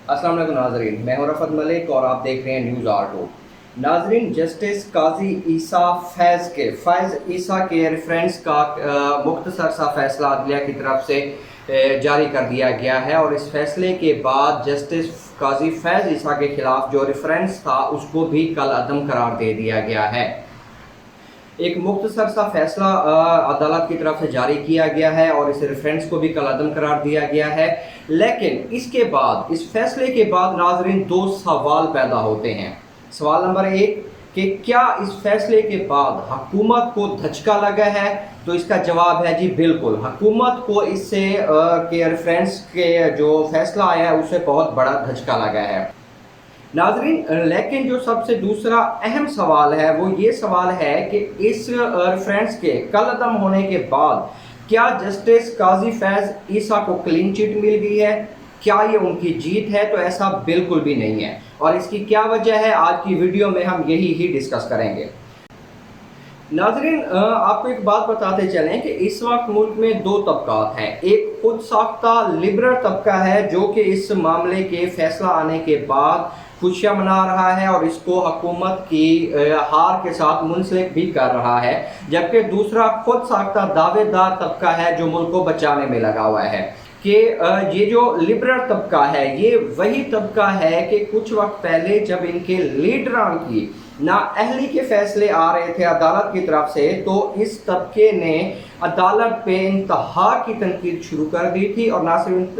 अस्सलाम वालेकुम नाजरीन, मैं हूं रफ़त मलिक और आप देख रहे हैं न्यूज़ R2। नाजरीन, जस्टिस काजी फैज़ ईसा के रेफरेंस का मुख्तसर सा फैसला अदलिया की तरफ से जारी कर दिया गया है और इस फैसले के बाद जस्टिस काजी फैज़ ईसा के खिलाफ जो रेफरेंस था उसको भी कल अदम करार दे दिया गया है। एक मुख्तसर सा फैसला अदालत की तरफ से जारी किया गया है और इस रेफरेंस को भी कलअदम करार दिया गया है। लेकिन इसके बाद, इस फैसले के बाद नाजरीन दो सवाल पैदा होते हैं। सवाल नंबर एक कि क्या इस फैसले के बाद हुकूमत को धचका लगा है? तो इसका जवाब है जी बिल्कुल, हुकूमत को इससे के रेफरेंस के जो फैसला आया है उससे बहुत बड़ा धचका लगा है नाजरीन। लेकिन जो सबसे दूसरा अहम सवाल है वो ये सवाल है कि इस रेफरेंस के कलअदम होने के बाद क्या जस्टिस काजी फैज़ ईसा को क्लीन चिट मिल गई है? क्या ये उनकी जीत है? तो ऐसा बिल्कुल भी नहीं है। और इसकी क्या वजह है, आज की वीडियो में हम यही ही डिस्कस करेंगे। नाजरीन, आपको एक बात बताते चलें कि इस वक्त मुल्क में दो तबकात हैं। एक खुद साख्ता लिबरल तबका है जो कि इस मामले के फैसला आने के बाद खुशियां मना रहा है और इसको हुकूमत की हार के साथ मुंसलिक भी कर रहा है, जबकि दूसरा खुद साख्ता दावेदार तबका है जो मुल्क को बचाने में लगा हुआ है। कि ये जो लिबरल तबका है ये वही तबका है कि कुछ वक्त पहले जब इनके लीडरान की नाअहली के फैसले आ रहे थे अदालत की तरफ से, तो इस तबके ने अदालत पे इंतहा की तनकीद शुरू कर दी थी और ना सिर्फ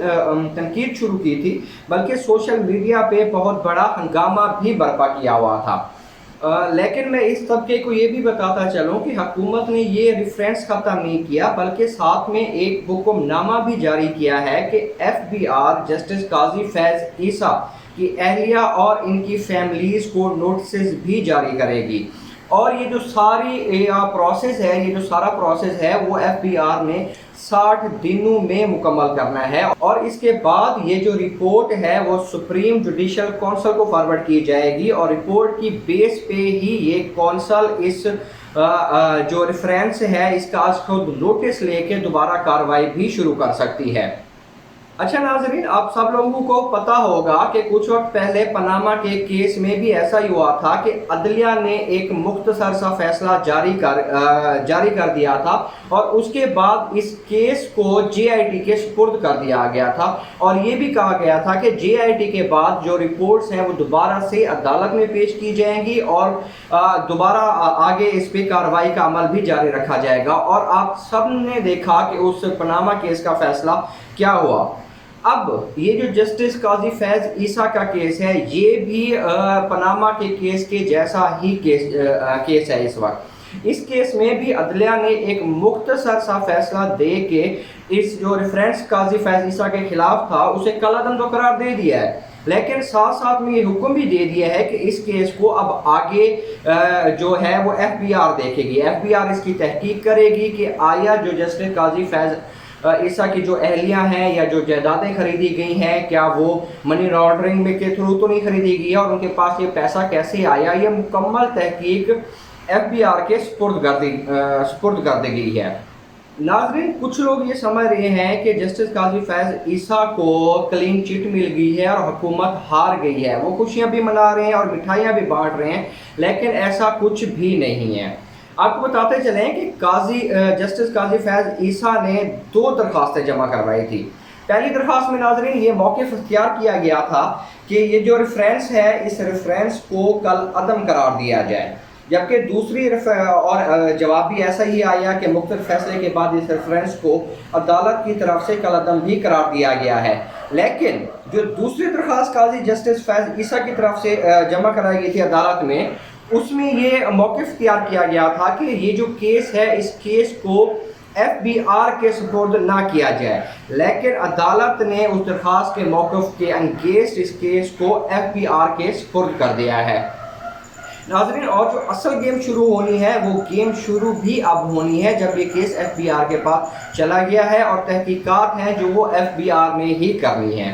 तनकीद शुरू की थी बल्कि सोशल मीडिया पे बहुत बड़ा हंगामा भी बर्पा किया हुआ था। लेकिन मैं इस तबके को ये भी बताता चलूँ कि हुकूमत ने ये रेफरेंस ख़त्म नहीं किया बल्कि साथ में एक हुक्मनामा भी जारी किया है कि FBI जस्टिस काजी फैज़ ईसा की अहलिया और इनकी फैमिलीज़ को नोटिस भी जारी करेगी। और ये जो सारी प्रोसेस है, ये जो सारा प्रोसेस है वो FBI ने 60 दिनों में मुकम्मल करना है और इसके बाद ये जो रिपोर्ट है वो सुप्रीम जुडिशल काउंसिल को फॉरवर्ड की जाएगी और रिपोर्ट की बेस पे ही ये काउंसिल इस जो रेफरेंस है इसका खुद नोटिस लेके दोबारा कार्रवाई भी शुरू कर सकती है। अच्छा नाजरीन, आप सब लोगों को पता होगा कि कुछ वक्त पहले पनामा के केस में भी ऐसा ही हुआ था कि अदलिया ने एक मुख्तसर सा फैसला जारी कर दिया था और उसके बाद इस केस को JIT के सुपुर्द कर दिया गया था और ये भी कहा गया था कि JIT के बाद जो रिपोर्ट्स हैं वो दोबारा से अदालत में पेश की जाएंगी और दोबारा आगे इस पे कार्रवाई का अमल भी जारी रखा जाएगा। और आप सब ने देखा कि उस पनामा केस का फैसला क्या हुआ। अब ये जो जस्टिस काजी फैज़ ईसा का केस है ये भी पनामा के केस के जैसा ही केस है। इस वक्त इस केस में भी अदलिया ने एक मुख्तसर सा फैसला दे के इस जो रेफरेंस काजी फैज़ ईसा के खिलाफ था उसे कलअदम तो करार दे दिया है, लेकिन साथ साथ में ये हुक्म भी दे दिया है कि इस केस को अब आगे जो है वो FBI देखेगी। FBI इसकी तहकीक करेगी कि आया जो जस्टिस काजी फैज़ ईसा की जो अहलियाँ हैं या जो जायदादें खरीदी गई हैं क्या वो मनी लॉन्ड्रिंग में के थ्रू तो नहीं खरीदी गई है और उनके पास ये पैसा कैसे आया, ये मुकम्मल तहकीक FBI के सुपुर्द कर दी गई है। नाजरीन, कुछ लोग ये समझ रहे हैं कि जस्टिस काजी फैज़ ईसा को क्लीन चिट मिल गई है और हुकूमत हार गई है, वो खुशियाँ भी मना रहे हैं और मिठाइयाँ भी बांट रहे हैं, लेकिन ऐसा कुछ भी नहीं है। आपको बताते चलें कि जस्टिस काजी फैज़ ईसा ने 2 दरख्वास्तें जमा करवाई थी। पहली दरख्वास्त में नाजरीन ये मौक़िफ़ इख्तियार किया गया था कि ये जो रेफरेंस है इस रेफरेंस को कल अदम करार दिया जाए, जबकि दूसरी और जवाब भी ऐसा ही आया कि मुख्तलिफ फैसले के बाद इस रेफरेंस को अदालत की तरफ से कलअदम भी करार दिया गया है। लेकिन जो दूसरी दरख्वास्त काजी जस्टिस फैज़ ईसा की तरफ से जमा कराई गई थी अदालत में, उसमें ये मौक़िफ़ इख्तियार किया गया था कि ये जो केस है इस केस को FBI के सुपुर्द ना किया जाए, लेकिन अदालत ने उस दरख्वास्त के मौक़िफ़ के अगेंस्ट इस केस को FBI के सुपुर्द कर दिया है। नाज़रीन, और जो असल गेम शुरू होनी है वो गेम शुरू भी अब होनी है जब ये केस FBI के पास चला गया है और तहकीकात हैं जो वो FBI ने ही करनी है।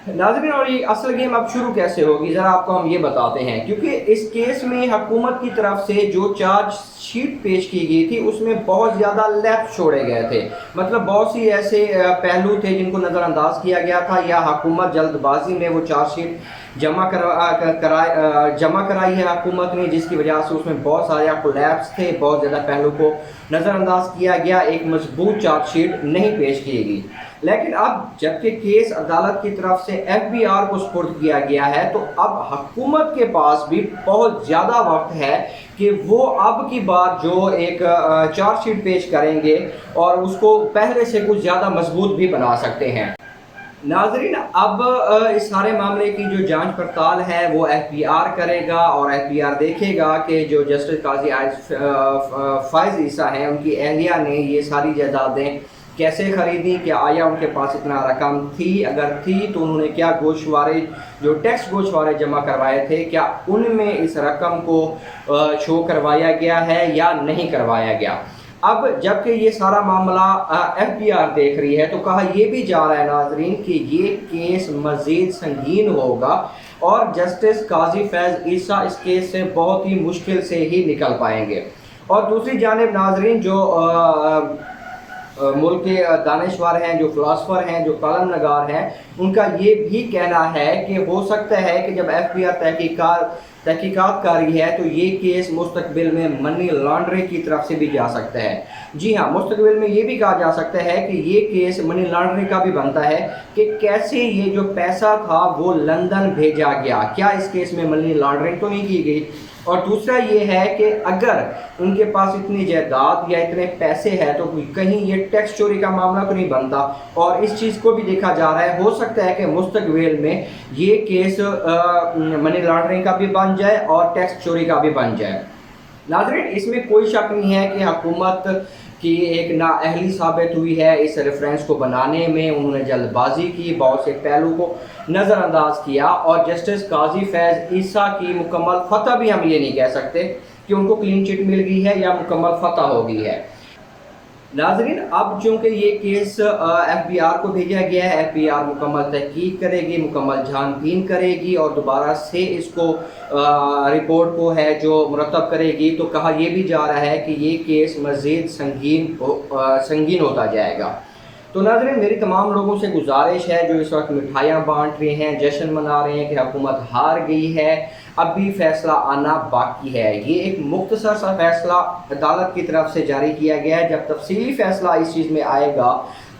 नाज़रीन, और ये असल गेम अब शुरू कैसे होगी ज़रा आपको हम ये बताते हैं, क्योंकि इस केस में हुकूमत की तरफ से जो चार्ज शीट पेश की गई थी उसमें बहुत ज़्यादा लैप्स छोड़े गए थे। मतलब बहुत सी ऐसे पहलू थे जिनको नज़रअंदाज किया गया था, या हुकूमत जल्दबाजी में वो चार्ज शीट जमा कराई है हुकूमत ने, जिसकी वजह से उसमें बहुत सारे आपको लैप्स थे, बहुत ज़्यादा पहलू को नज़रअंदाज किया गया, एक मजबूत चार्ज शीट नहीं पेश की गई। लेकिन अब जबकि केस अदालत की तरफ से FBI को सुपुर्द किया गया है, तो अब हुकूमत के पास भी बहुत ज़्यादा वक्त है कि वो अब की बार जो एक चार्जशीट पेश करेंगे और उसको पहले से कुछ ज़्यादा मजबूत भी बना सकते हैं। नाजरीन, अब इस सारे मामले की जो जांच पड़ताल है वो FBI करेगा, और FBI देखेगा कि जो जस्टिस काजी फ़ाइज़ ईसा हैं उनकी अहलिया ने ये सारी जायदादें कैसे ख़रीदी, क्या आया उनके पास इतना रकम थी, अगर थी तो उन्होंने क्या गोशवारे जो टैक्स गोशवारे जमा करवाए थे, क्या उनमें इस रकम को शो करवाया गया है या नहीं करवाया गया। अब जबकि ये सारा मामला FBI देख रही है, तो कहा यह भी जा रहा है नाजरीन कि ये केस मज़ीद संगीन होगा और जस्टिस काजी फैज़ ईसा इस केस से बहुत ही मुश्किल से ही निकल पाएंगे। और दूसरी जानिब नाजरीन, जो मुल्क के दानिशवर हैं, जो फ़िलासफ़र हैं, जो कलम नगार हैं, उनका ये भी कहना है कि हो सकता है कि जब FBI तहकीकात कारी है तो ये केस मुस्तकबिल में मनी लॉन्ड्रिंग की तरफ से भी जा सकता है। जी हाँ, मुस्तकबिल में ये भी कहा जा सकता है कि ये केस मनी लॉन्ड्रिंग का भी बनता है कि कैसे ये जो पैसा था वो लंदन भेजा गया, क्या इस केस में मनी लॉन्ड्रिंग तो नहीं की गई। और दूसरा ये है कि अगर उनके पास इतनी जायदाद या इतने पैसे हैं तो कहीं ये टैक्स चोरी का मामला तो नहीं बनता, और इस चीज़ को भी देखा जा रहा है, हो सकता है कि मुस्तकबिल में ये केस मनी लॉन्ड्रिंग का भी बन जाए और टैक्स चोरी का भी बन जाए। नाज़रीन, इसमें कोई शक नहीं है कि हुकूमत की एक नाअहली साबित हुई है इस रेफरेंस को बनाने में, उन्होंने जल्दबाजी की, बहुत से पहलू को नज़रअंदाज किया, और जस्टिस काजी फैज़ ईसा की मुकम्मल फतह भी हम ये नहीं कह सकते कि उनको क्लीन चिट मिल गई है या मुकम्मल फतह हो गई है। नाजरीन, अब चूँकि ये केस FBI को भेजा गया है, FBI मुकम्मल तहकीक करेगी, मुकम्मल छानबीन करेगी और दोबारा से इसको रिपोर्ट को है जो मुरतब करेगी, तो कहा यह भी जा रहा है कि ये केस मज़ीद संगीन होता जाएगा। तो नाज़रीन, मेरी तमाम लोगों से गुजारिश है जो इस वक्त मिठाइयाँ बांट रहे हैं, जश्न मना रहे हैं कि हुकूमत हार गई है, अब भी फ़ैसला आना बाकी है। ये एक मुख्तसर सा फ़ैसला अदालत की तरफ से जारी किया गया है, जब तफसीली फ़ैसला इस चीज़ में आएगा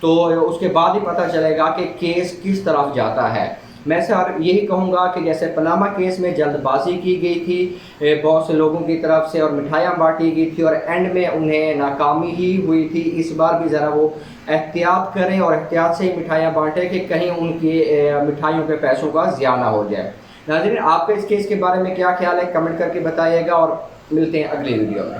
तो उसके बाद ही पता चलेगा कि केस किस तरफ जाता है। मैं सर यही कहूँगा कि जैसे पनामा केस में जल्दबाजी की गई थी बहुत से लोगों की तरफ से और मिठाइयाँ बांटी गई थी और एंड में उन्हें नाकामी ही हुई थी, इस बार भी ज़रा वो एहतियात करें और एहतियात से ही मिठाइयाँ बांटें कि कहीं उनकी मिठाइयों के पैसों का ज़िया ना हो जाए। नाज़रीन, आपका इस केस के बारे में क्या ख्याल है, कमेंट करके बताइएगा और मिलते हैं अगली वीडियो में।